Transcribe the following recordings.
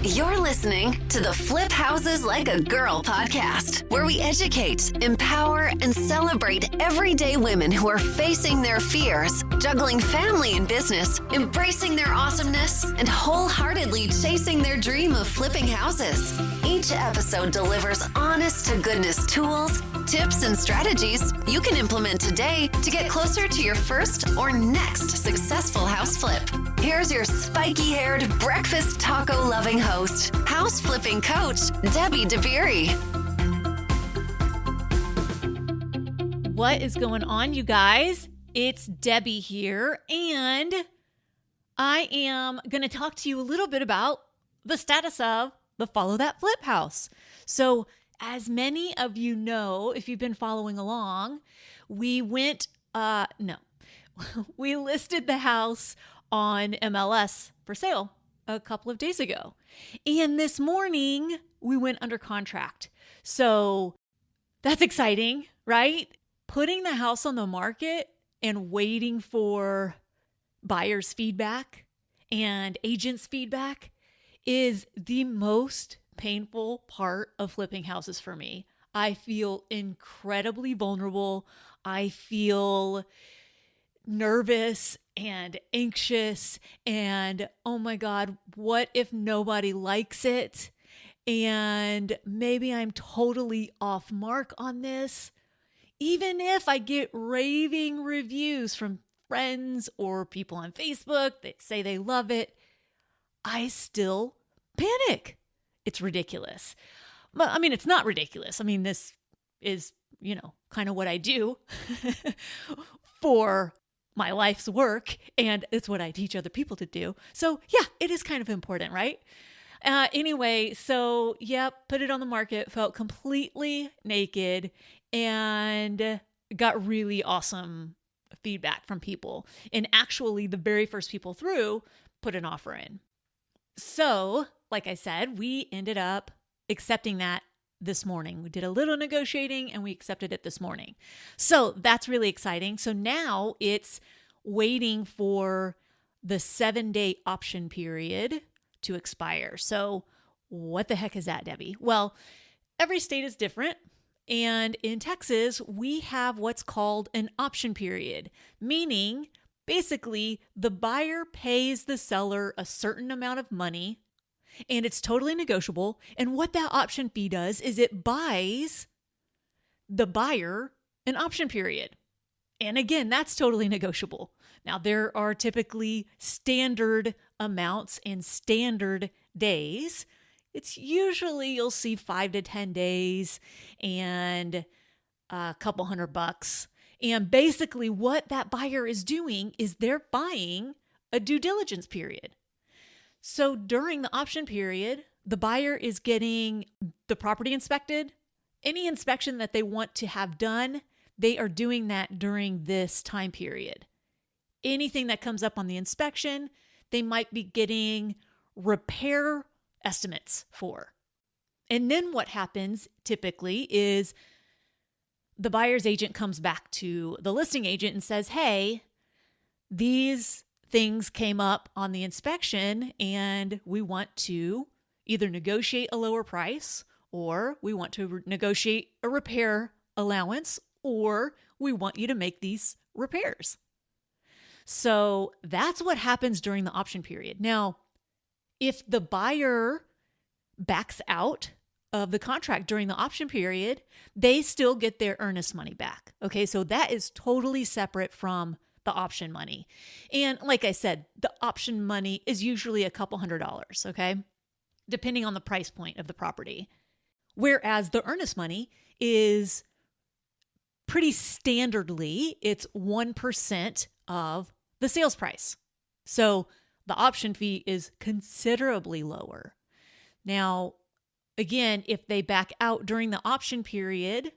You're listening to the Flip Houses Like a Girl podcast, where we educate, empower, and celebrate everyday women who are facing their fears, juggling family and business, embracing their awesomeness, and wholeheartedly chasing their dream of flipping houses. Each episode delivers honest-to-goodness tools, tips, and strategies you can implement today to get closer to your first or next successful house flip. Here's your spiky-haired, breakfast taco-loving host, house flipping coach, Debbie DeBeery. What is going on, you guys? It's Debbie here, and I am going to talk to you a little bit about the status of the Follow That Flip house. So, as many of you know, if you've been following along, we listed the house on MLS for sale a couple of days ago. And this morning we went under contract. So that's exciting, right? Putting the house on the market and waiting for buyers' feedback and agents' feedback is the most painful part of flipping houses for me. I feel incredibly vulnerable. I feel nervous and anxious and, oh my God, what if nobody likes it? And maybe I'm totally off mark on this. Even if I get raving reviews from friends or people on Facebook that say they love it, I still panic. It's ridiculous. But I mean, it's not ridiculous. I mean, this is, kind of what I do for my life's work, and it's what I teach other people to do. So yeah, it is kind of important, right? Anyway, so put it on the market, felt completely naked, and got really awesome feedback from people. And actually, the very first people through put an offer in. So, like I said, we ended up accepting that this morning. We did a little negotiating and we accepted it this morning. So that's really exciting. So now it's waiting for the 7-day option period to expire. So what the heck is that, Debbie? Well, every state is different. And in Texas, we have what's called an option period, meaning basically the buyer pays the seller a certain amount of money, and it's totally negotiable. And what that option fee does is it buys the buyer an option period. And again, that's totally negotiable. Now, there are typically standard amounts and standard days. It's usually, you'll see 5 to 10 days and a couple $100. And basically what that buyer is doing is they're buying a due diligence period. So during the option period, the buyer is getting the property inspected. Any inspection that they want to have done, they are doing that during this time period. Anything that comes up on the inspection, they might be getting repair estimates for. And then what happens typically is the buyer's agent comes back to the listing agent and says, hey, these things came up on the inspection and we want to either negotiate a lower price, or we want to negotiate a repair allowance, or we want you to make these repairs. So that's what happens during the option period. Now, if the buyer backs out of the contract during the option period, they still get their earnest money back. Okay, so that is totally separate from the option money. And like I said, the option money is usually a couple $100, okay, depending on the price point of the property. Whereas the earnest money is pretty standardly, it's 1% of the sales price. So the option fee is considerably lower. Now, again, if they back out during the option period,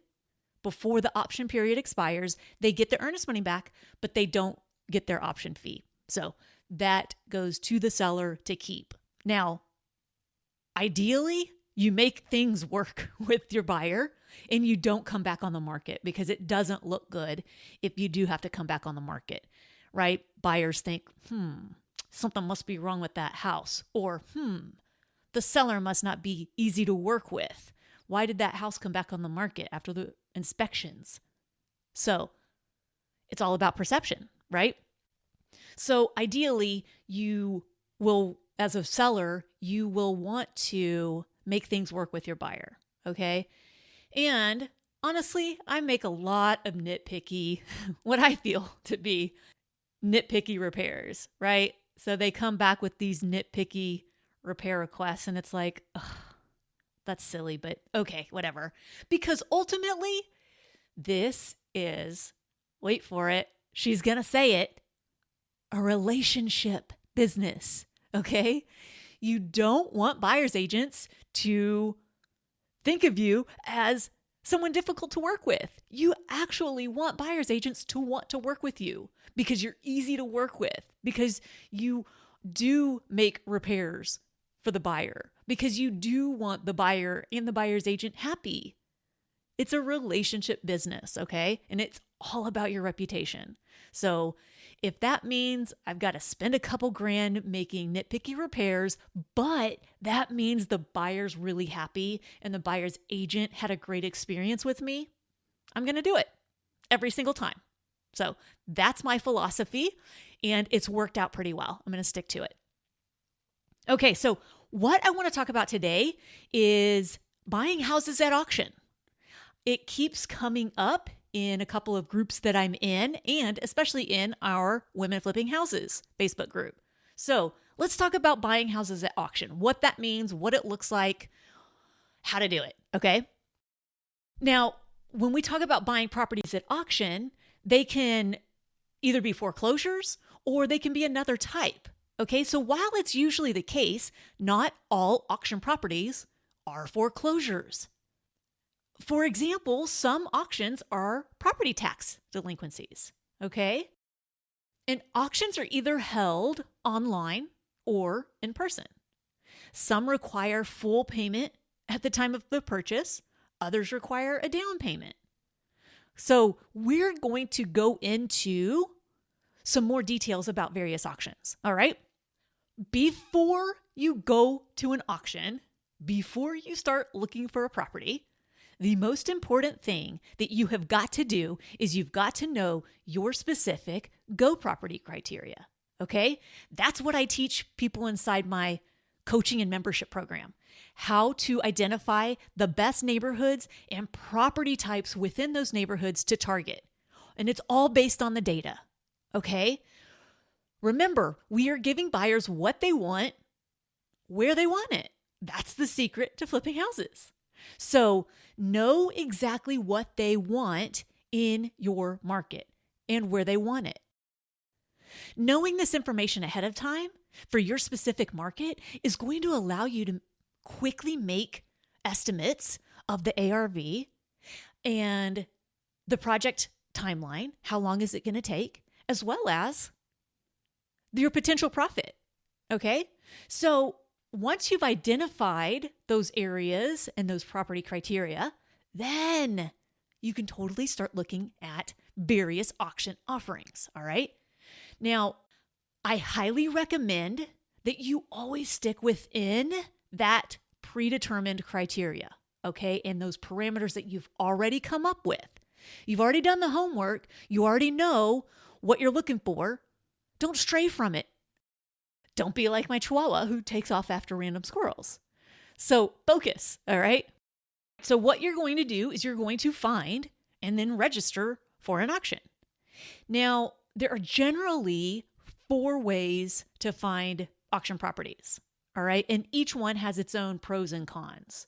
before the option period expires, they get the earnest money back, but they don't get their option fee. So that goes to the seller to keep. Now, ideally, you make things work with your buyer and you don't come back on the market, because it doesn't look good if you do have to come back on the market, right? Buyers think, something must be wrong with that house, or The seller must not be easy to work with. Why did that house come back on the market after the inspections? So it's all about perception, right? So ideally, you will, as a seller, you will want to make things work with your buyer, okay? And honestly, I make a lot of nitpicky, what I feel to be nitpicky repairs, right? So they come back with these nitpicky repair requests, and it's like, ugh, that's silly, but okay, whatever. Because ultimately, this is, wait for it, she's going to say it, a relationship business, okay? You don't want buyer's agents to think of you as someone difficult to work with. You actually want buyer's agents to want to work with you because you're easy to work with, because you do make repairs for the buyer, because you do want the buyer and the buyer's agent happy. It's a relationship business, okay? And it's all about your reputation. So if that means I've got to spend a couple grand making nitpicky repairs, but that means the buyer's really happy and the buyer's agent had a great experience with me, I'm going to do it every single time. So that's my philosophy, and it's worked out pretty well. I'm going to stick to it. Okay, so what I want to talk about today is buying houses at auction. It keeps coming up in a couple of groups that I'm in, and especially in our Women Flipping Houses Facebook group. So let's talk about buying houses at auction, what that means, what it looks like, how to do it, okay? Now, when we talk about buying properties at auction, they can either be foreclosures or they can be another type, okay? So while it's usually the case, not all auction properties are foreclosures. For example, some auctions are property tax delinquencies, okay? And auctions are either held online or in person. Some require full payment at the time of the purchase. Others require a down payment. So we're going to go into some more details about various auctions, all right? Before you go to an auction, before you start looking for a property, the most important thing that you have got to do is you've got to know your specific Go property criteria, okay? That's what I teach people inside my coaching and membership program, how to identify the best neighborhoods and property types within those neighborhoods to target. And it's all based on the data, okay? Remember, we are giving buyers what they want, where they want it. That's the secret to flipping houses. So know exactly what they want in your market and where they want it. Knowing this information ahead of time for your specific market is going to allow you to quickly make estimates of the ARV and the project timeline. How long is it going to take? As well as your potential profit. Okay? So once you've identified those areas and those property criteria, then you can totally start looking at various auction offerings, all right? Now, I highly recommend that you always stick within that predetermined criteria, okay? And those parameters that you've already come up with. You've already done the homework. You already know what you're looking for. Don't stray from it. Don't be like my Chihuahua who takes off after random squirrels. So focus, all right? So what you're going to do is you're going to find and then register for an auction. Now, there are generally 4 ways to find auction properties, all right? And each one has its own pros and cons.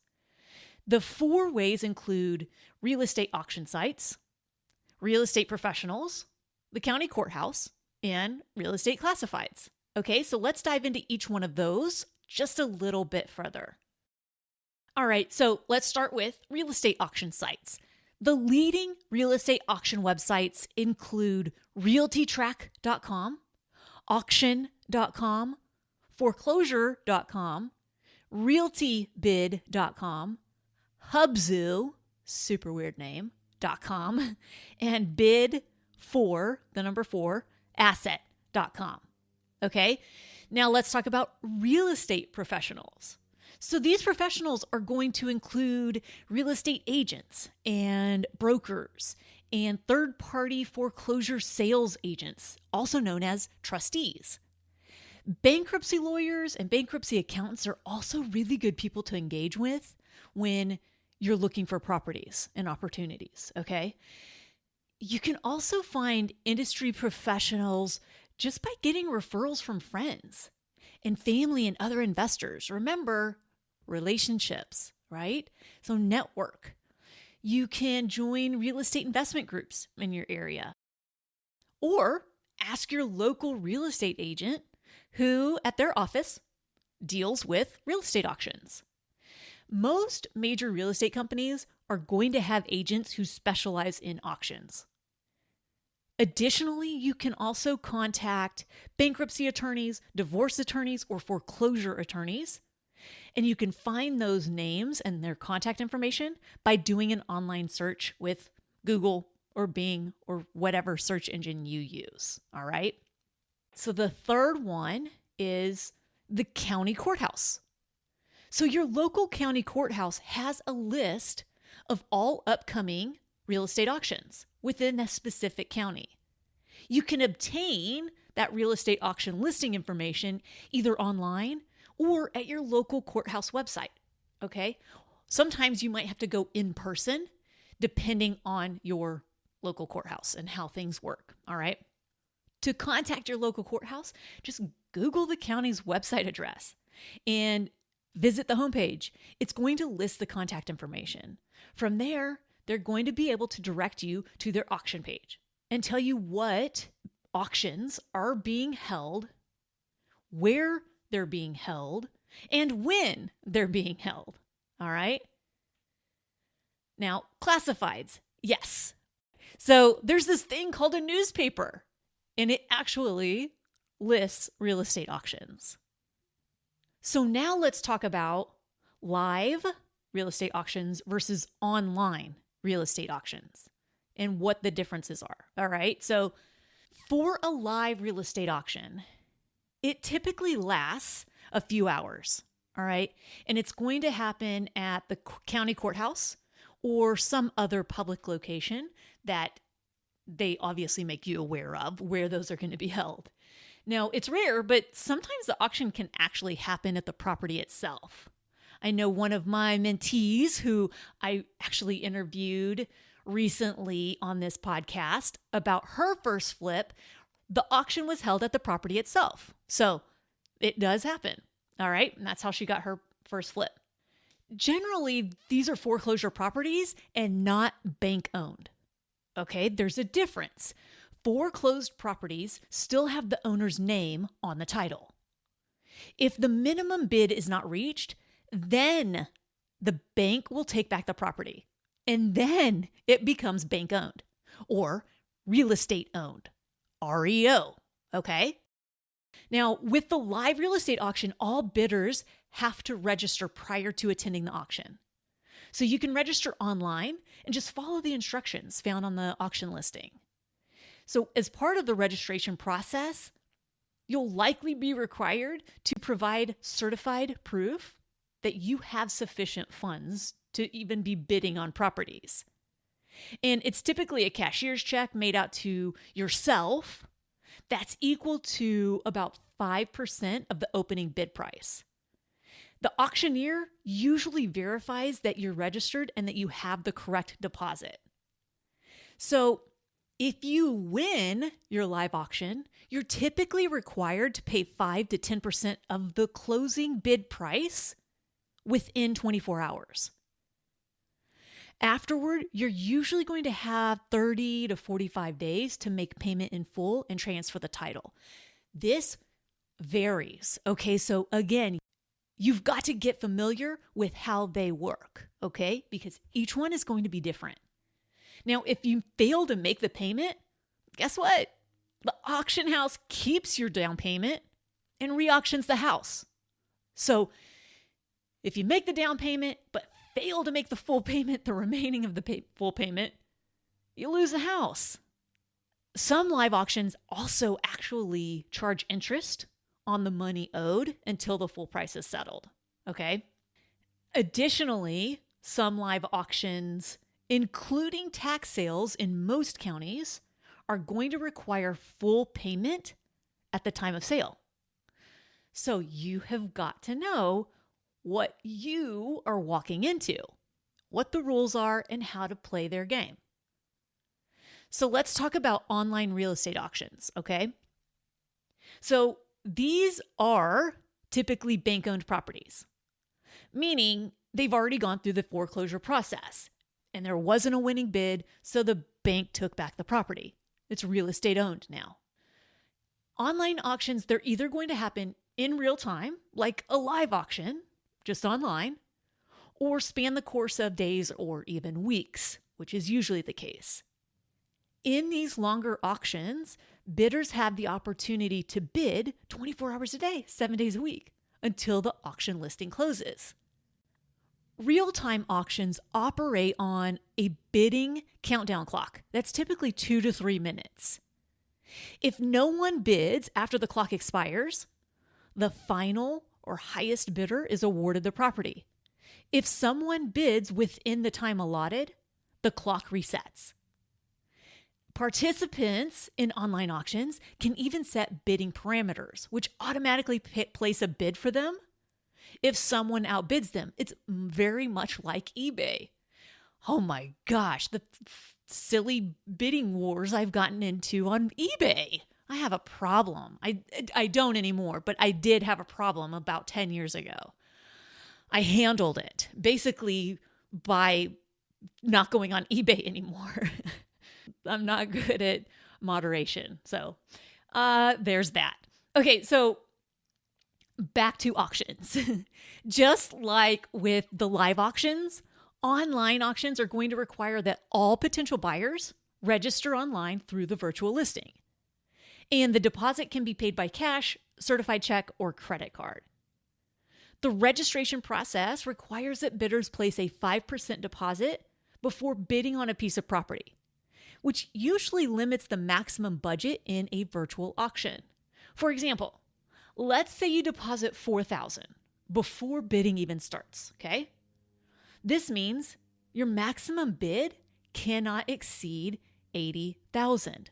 The 4 ways include real estate auction sites, real estate professionals, the county courthouse, and real estate classifieds. Okay, so let's dive into each one of those just a little bit further. All right, so let's start with real estate auction sites. The leading real estate auction websites include realtytrack.com, auction.com, foreclosure.com, realtybid.com, Hubzu, super weird name, .com, and bid4 asset.com. Okay, now let's talk about real estate professionals. So these professionals are going to include real estate agents and brokers and third-party foreclosure sales agents, also known as trustees. Bankruptcy lawyers and bankruptcy accountants are also really good people to engage with when you're looking for properties and opportunities, okay? You can also find industry professionals just by getting referrals from friends and family and other investors. Remember, relationships, right? So network. You can join real estate investment groups in your area, or ask your local real estate agent who at their office deals with real estate auctions. Most major real estate companies are going to have agents who specialize in auctions. Additionally, you can also contact bankruptcy attorneys, divorce attorneys, or foreclosure attorneys. And you can find those names and their contact information by doing an online search with Google or Bing or whatever search engine you use. All right. So the third one is the county courthouse. So your local county courthouse has a list of all upcoming real estate auctions within a specific county. You can obtain that real estate auction listing information either online or at your local courthouse website, okay? Sometimes you might have to go in person depending on your local courthouse and how things work, all right? To contact your local courthouse, just Google the county's website address and visit the homepage. It's going to list the contact information. From there, they're going to be able to direct you to their auction page and tell you what auctions are being held, where they're being held, and when they're being held. All right? Now, classifieds. Yes. So there's this thing called a newspaper, and it actually lists real estate auctions. So now let's talk about live real estate auctions versus online real estate auctions and what the differences are. All right. So for a live real estate auction, it typically lasts a few hours. All right. And it's going to happen at the county courthouse or some other public location that they obviously make you aware of where those are going to be held. Now, it's rare, but sometimes the auction can actually happen at the property itself. I know one of my mentees who I actually interviewed recently on this podcast about her first flip, the auction was held at the property itself. So it does happen. All right. And that's how she got her first flip. Generally, these are foreclosure properties and not bank owned. Okay. There's a difference. Foreclosed properties still have the owner's name on the title. If the minimum bid is not reached, then the bank will take back the property, and then it becomes bank owned or real estate owned, REO, okay? Now, with the live real estate auction, all bidders have to register prior to attending the auction. So you can register online and just follow the instructions found on the auction listing. So as part of the registration process, you'll likely be required to provide certified proof that you have sufficient funds to even be bidding on properties. And it's typically a cashier's check made out to yourself that's equal to about 5% of the opening bid price. The auctioneer usually verifies that you're registered and that you have the correct deposit. So if you win your live auction, you're typically required to pay 5 to 10% of the closing bid price within 24 hours. Afterward, you're usually going to have 30 to 45 days to make payment in full and transfer the title. This varies. Okay, so again, you've got to get familiar with how they work, okay? Because each one is going to be different. Now, if you fail to make the payment, guess what? The auction house keeps your down payment and re-auctions the house. So if you make the down payment but fail to make the full payment, the remaining of the full payment, you lose the house. Some live auctions also actually charge interest on the money owed until the full price is settled, okay? Additionally, some live auctions, including tax sales in most counties, are going to require full payment at the time of sale. So you have got to know what you are walking into, what the rules are, and how to play their game. So let's talk about online real estate auctions, okay? So these are typically bank-owned properties, meaning they've already gone through the foreclosure process and there wasn't a winning bid, so the bank took back the property. It's real estate owned now. Online auctions, they're either going to happen in real time, like a live auction, just online, or span the course of days or even weeks, which is usually the case. In these longer auctions, bidders have the opportunity to bid 24 hours a day, 7 days a week, until the auction listing closes. Real-time auctions operate on a bidding countdown clock. That's typically 2 to 3 minutes. If no one bids after the clock expires, the final or highest bidder is awarded the property. If someone bids within the time allotted, the clock resets. Participants in online auctions can even set bidding parameters, which automatically place a bid for them if someone outbids them. It's very much like eBay. Oh my gosh, the silly bidding wars I've gotten into on eBay. I have a problem. I don't anymore, but I did have a problem about 10 years ago. I handled it basically by not going on eBay anymore. I'm not good at moderation. So there's that. Okay, so back to auctions. Just like with the live auctions, online auctions are going to require that all potential buyers register online through the virtual listing. And the deposit can be paid by cash, certified check, or credit card. The registration process requires that bidders place a 5% deposit before bidding on a piece of property, which usually limits the maximum budget in a virtual auction. For example, let's say you deposit $4,000 before bidding even starts, okay? This means your maximum bid cannot exceed $80,000.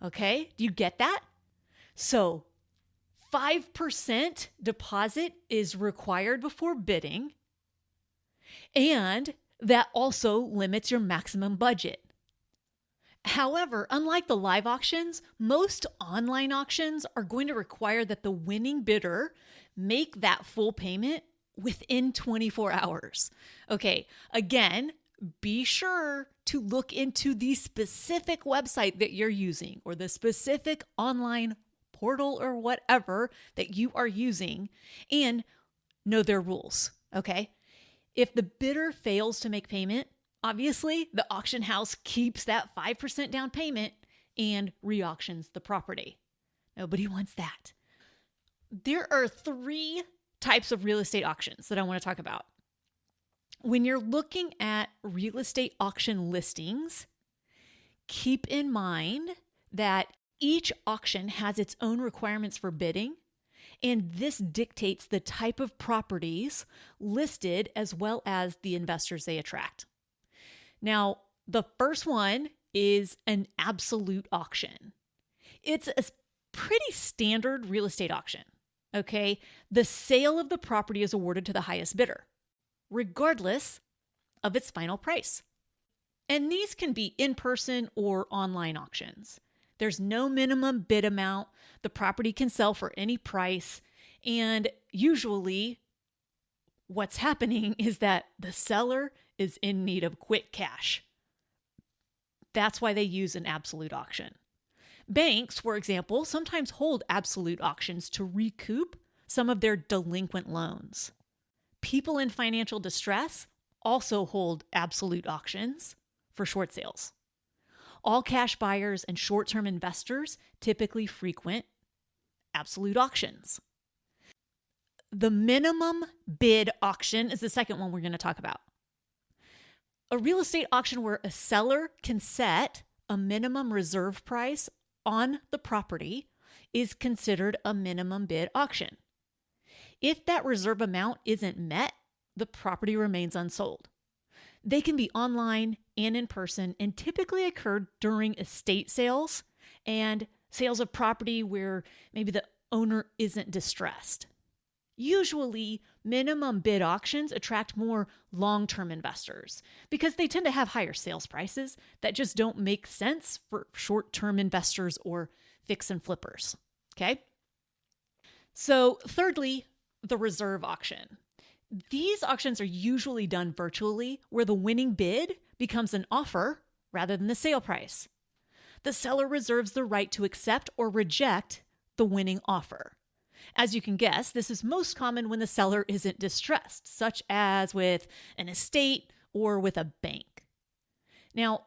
Okay? Do you get that? So 5% deposit is required before bidding, and that also limits your maximum budget. However, unlike the live auctions, most online auctions are going to require that the winning bidder make that full payment within 24 hours. Okay, again, be sure to look into the specific website that you're using or the specific online portal or whatever that you are using and know their rules, okay? If the bidder fails to make payment, obviously the auction house keeps that 5% down payment and re-auctions the property. Nobody wants that. There are 3 types of real estate auctions that I want to talk about. When you're looking at real estate auction listings, keep in mind that each auction has its own requirements for bidding, and this dictates the type of properties listed as well as the investors they attract. Now, the first one is an absolute auction. It's a pretty standard real estate auction, okay? The sale of the property is awarded to the highest bidder, regardless of its final price. And these can be in-person or online auctions. There's no minimum bid amount. The property can sell for any price. And usually what's happening is that the seller is in need of quick cash. That's why they use an absolute auction. Banks, for example, sometimes hold absolute auctions to recoup some of their delinquent loans. People in financial distress also hold absolute auctions for short sales. All cash buyers and short-term investors typically frequent absolute auctions. The minimum bid auction is the second one we're going to talk about. A real estate auction where a seller can set a minimum reserve price on the property is considered a minimum bid auction. If that reserve amount isn't met, the property remains unsold. They can be online and in person and typically occur during estate sales and sales of property where maybe the owner isn't distressed. Usually, minimum bid auctions attract more long-term investors because they tend to have higher sales prices that just don't make sense for short-term investors or fix and flippers. Okay? So, thirdly, the reserve auction. These auctions are usually done virtually where the winning bid becomes an offer rather than the sale price. The seller reserves the right to accept or reject the winning offer. As you can guess, this is most common when the seller isn't distressed, such as with an estate or with a bank. Now,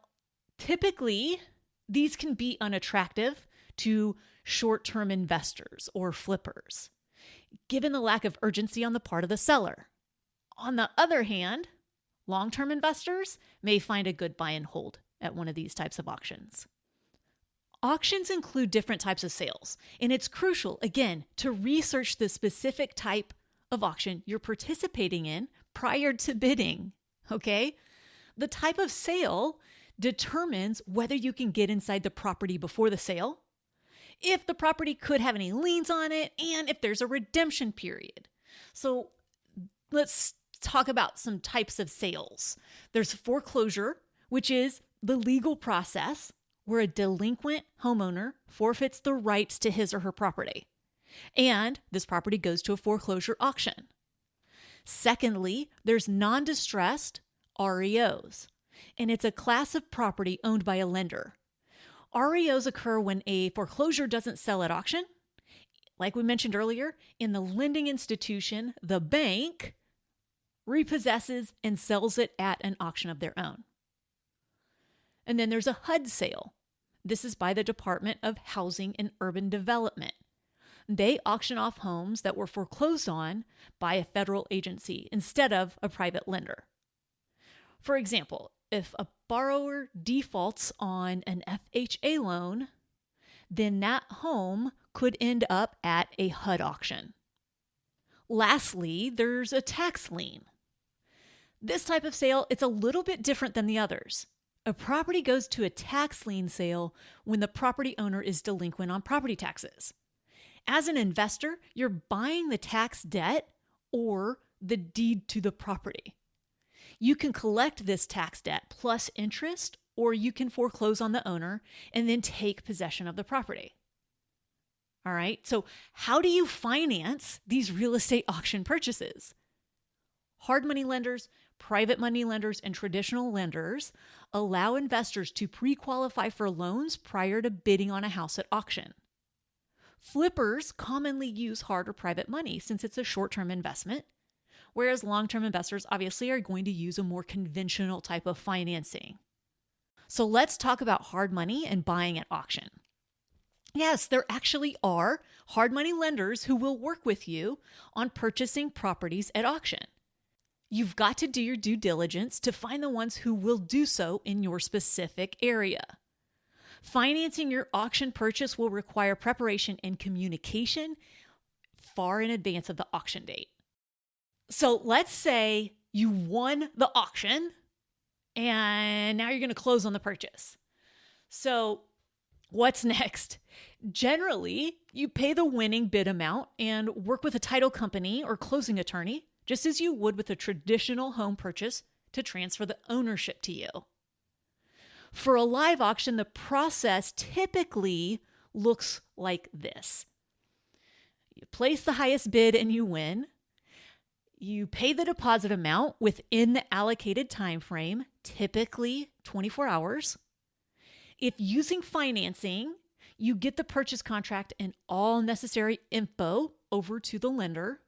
typically, these can be unattractive to short-term investors or flippers, given the lack of urgency on the part of the seller. On the other hand, long-term investors may find a good buy and hold at one of these types of auctions. Auctions include different types of sales, and it's crucial, again, to research the specific type of auction you're participating in prior to bidding, okay? The type of sale determines whether you can get inside the property before the sale, if the property could have any liens on it, and if there's a redemption period. So let's talk about some types of sales. There's foreclosure, which is the legal process where a delinquent homeowner forfeits the rights to his or her property, and this property goes to a foreclosure auction. Secondly, there's non-distressed REOs, and it's a class of property owned by a lender. REOs occur when a foreclosure doesn't sell at auction. Like we mentioned earlier, in the lending institution, the bank repossesses and sells it at an auction of their own. And then there's a HUD sale. This is by the Department of Housing and Urban Development. They auction off homes that were foreclosed on by a federal agency instead of a private lender. For example, if a borrower defaults on an FHA loan, then that home could end up at a HUD auction. Lastly, there's a tax lien. This type of sale, it's a little bit different than the others. A property goes to a tax lien sale when the property owner is delinquent on property taxes. As an investor, you're buying the tax debt or the deed to the property. You can collect this tax debt plus interest, or you can foreclose on the owner and then take possession of the property. All right, so how do you finance these real estate auction purchases? Hard money lenders, private money lenders, and traditional lenders allow investors to pre-qualify for loans prior to bidding on a house at auction. Flippers commonly use hard or private money since it's a short-term investment, whereas long-term investors obviously are going to use a more conventional type of financing. So let's talk about hard money and buying at auction. Yes, there actually are hard money lenders who will work with you on purchasing properties at auction. You've got to do your due diligence to find the ones who will do so in your specific area. Financing your auction purchase will require preparation and communication far in advance of the auction date. So let's say you won the auction and now you're going to close on the purchase. So what's next? Generally, you pay the winning bid amount and work with a title company or closing attorney, just as you would with a traditional home purchase, to transfer the ownership to you. For a live auction, the process typically looks like this. You place the highest bid and you win. You pay the deposit amount within the allocated time frame, typically 24 hours. If using financing, you get the purchase contract and all necessary info over to the lender.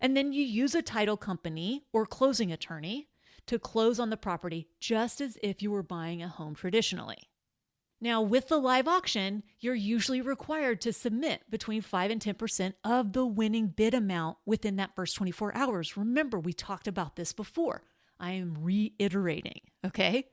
And then you use a title company or closing attorney to close on the property just as if you were buying a home traditionally. Now, with the live auction, you're usually required to submit between 5 and 10% of the winning bid amount within that first 24 hours. Remember, we talked about this before. I am reiterating, okay?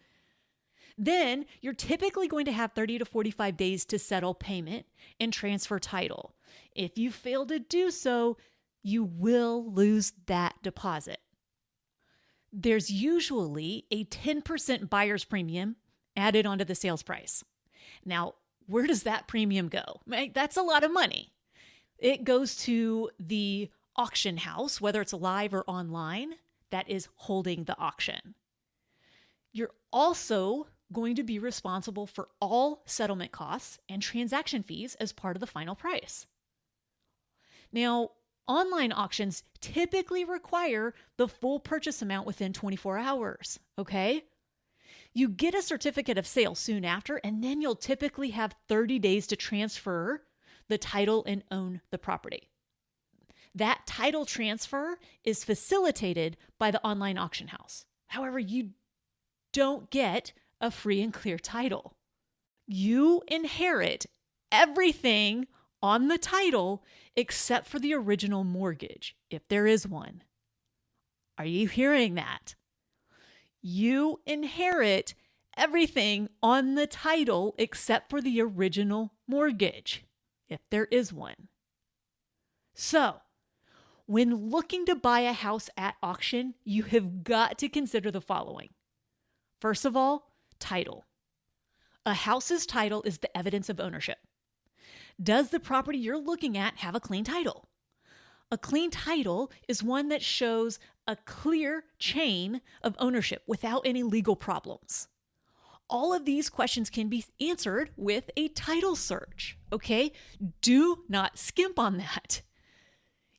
Then you're typically going to have 30 to 45 days to settle payment and transfer title. If you fail to do so, you will lose that deposit. there's usually a 10% buyer's premium added onto the sales price. Now, where does that premium go? That's a lot of money. It goes to the auction house, whether it's live or online, that is holding the auction. You're also going to be responsible for all settlement costs and transaction fees as part of the final price. Now, online auctions typically require the full purchase amount within 24 hours, okay? You get a certificate of sale soon after, and then you'll typically have 30 days to transfer the title and own the property. That title transfer is facilitated by the online auction house. However, you don't get a free and clear title. You inherit everything on the title except for the original mortgage, if there is one. Are you hearing that? You inherit everything on the title except for the original mortgage, if there is one. So, when looking to buy a house at auction, you have got to consider the following. First of all, title. A house's title is the evidence of ownership. Does the property you're looking at have a clean title? A clean title is one that shows a clear chain of ownership without any legal problems. All of these questions can be answered with a title search, okay? Do not skimp on that.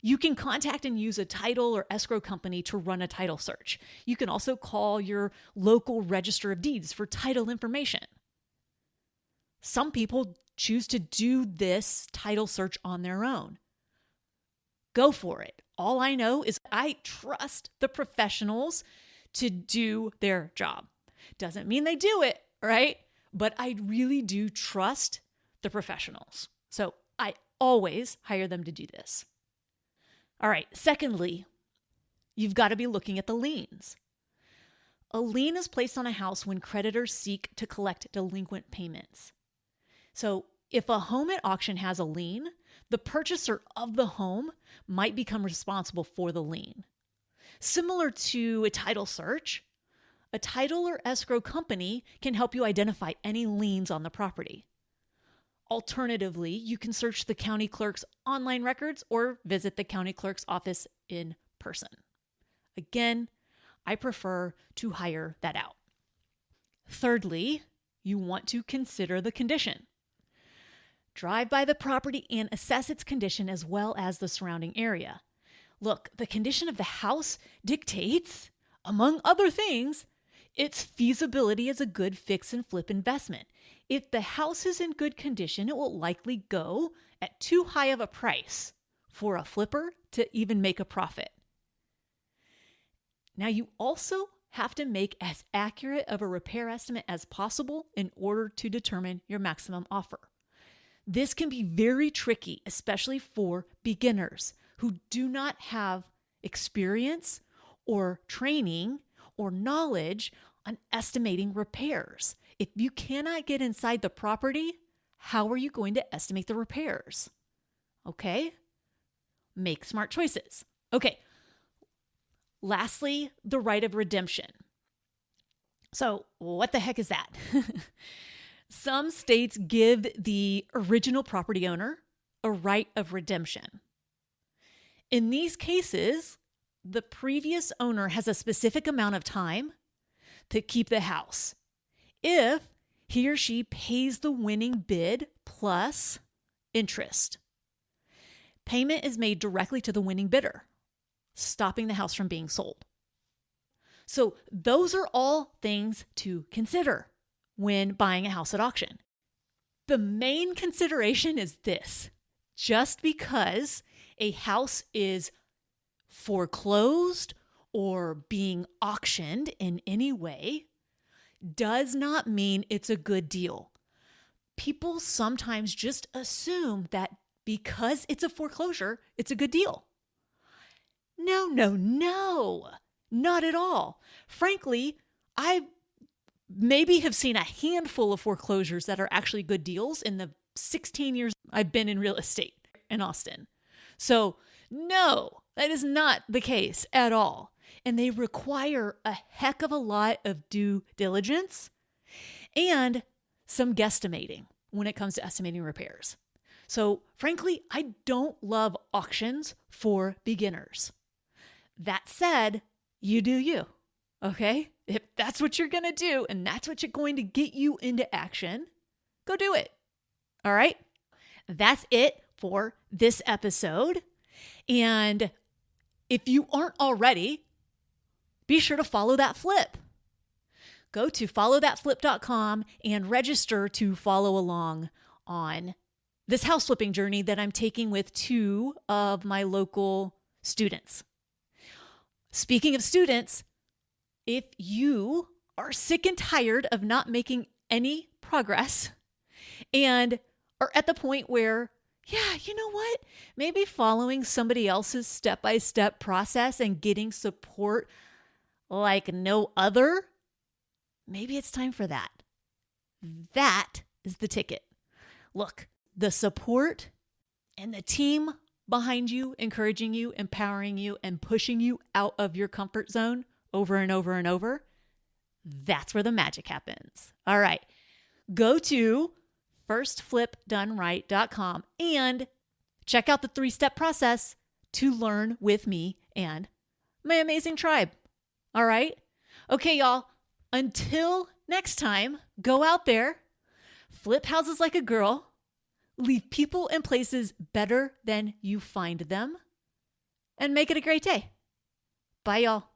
You can contact and use a title or escrow company to run a title search. You can also call your local register of deeds for title information. Some people choose to do this title search on their own. Go for it. All I know is I trust the professionals to do their job. Doesn't mean they do it, right? But I really do trust the professionals. So I always hire them to do this. All right. Secondly, you've got to be looking at the liens. A lien is placed on a house when creditors seek to collect delinquent payments. So if a home at auction has a lien, the purchaser of the home might become responsible for the lien. Similar to a title search, a title or escrow company can help you identify any liens on the property. Alternatively, you can search the county clerk's online records or visit the county clerk's office in person. Again, I prefer to hire that out. Thirdly, you want to consider the condition. Drive by the property and assess its condition as well as the surrounding area. Look, the condition of the house dictates, among other things, its feasibility as a good fix and flip investment. If the house is in good condition, it will likely go at too high of a price for a flipper to even make a profit. Now, you also have to make as accurate of a repair estimate as possible in order to determine your maximum offer. This can be very tricky, especially for beginners who do not have experience or training or knowledge on estimating repairs. If you cannot get inside the property, how are you going to estimate the repairs? Okay? Make smart choices. Okay. Lastly, the right of redemption. So, what the heck is that? Some states give the original property owner a right of redemption. In these cases, the previous owner has a specific amount of time to keep the house if he or she pays the winning bid plus interest. Payment is made directly to the winning bidder, stopping the house from being sold. So those are all things to consider when buying a house at auction. The main consideration is this: just because a house is foreclosed or being auctioned in any way does not mean it's a good deal. People sometimes just assume that because it's a foreclosure, it's a good deal. No, not at all. Frankly, I maybe have seen a handful of foreclosures that are actually good deals in the 16 years I've been in real estate in Austin. So no, that is not the case at all. and they require a heck of a lot of due diligence and some guesstimating when it comes to estimating repairs. So frankly, I don't love auctions for beginners. That said, you do you, okay? If that's what you're going to do and that's what's going to get you into action, go do it. All right? That's it for this episode. And if you aren't already, be sure to follow that flip. Go to followthatflip.com and register to follow along on this house flipping journey that I'm taking with 2 of my local students. Speaking of students, if you are sick and tired of not making any progress and are at the point where, yeah, you know what? Maybe following somebody else's step-by-step process and getting support like no other, maybe it's time for that. That is the ticket. Look, the support and the team behind you, encouraging you, empowering you, and pushing you out of your comfort zone over and over and over, that's where the magic happens. All right, go to firstflipdoneright.com and check out the 3-step process to learn with me and my amazing tribe. All right? Okay, y'all. Until next time, go out there, flip houses like a girl, leave people and places better than you find them, and make it a great day. Bye, y'all.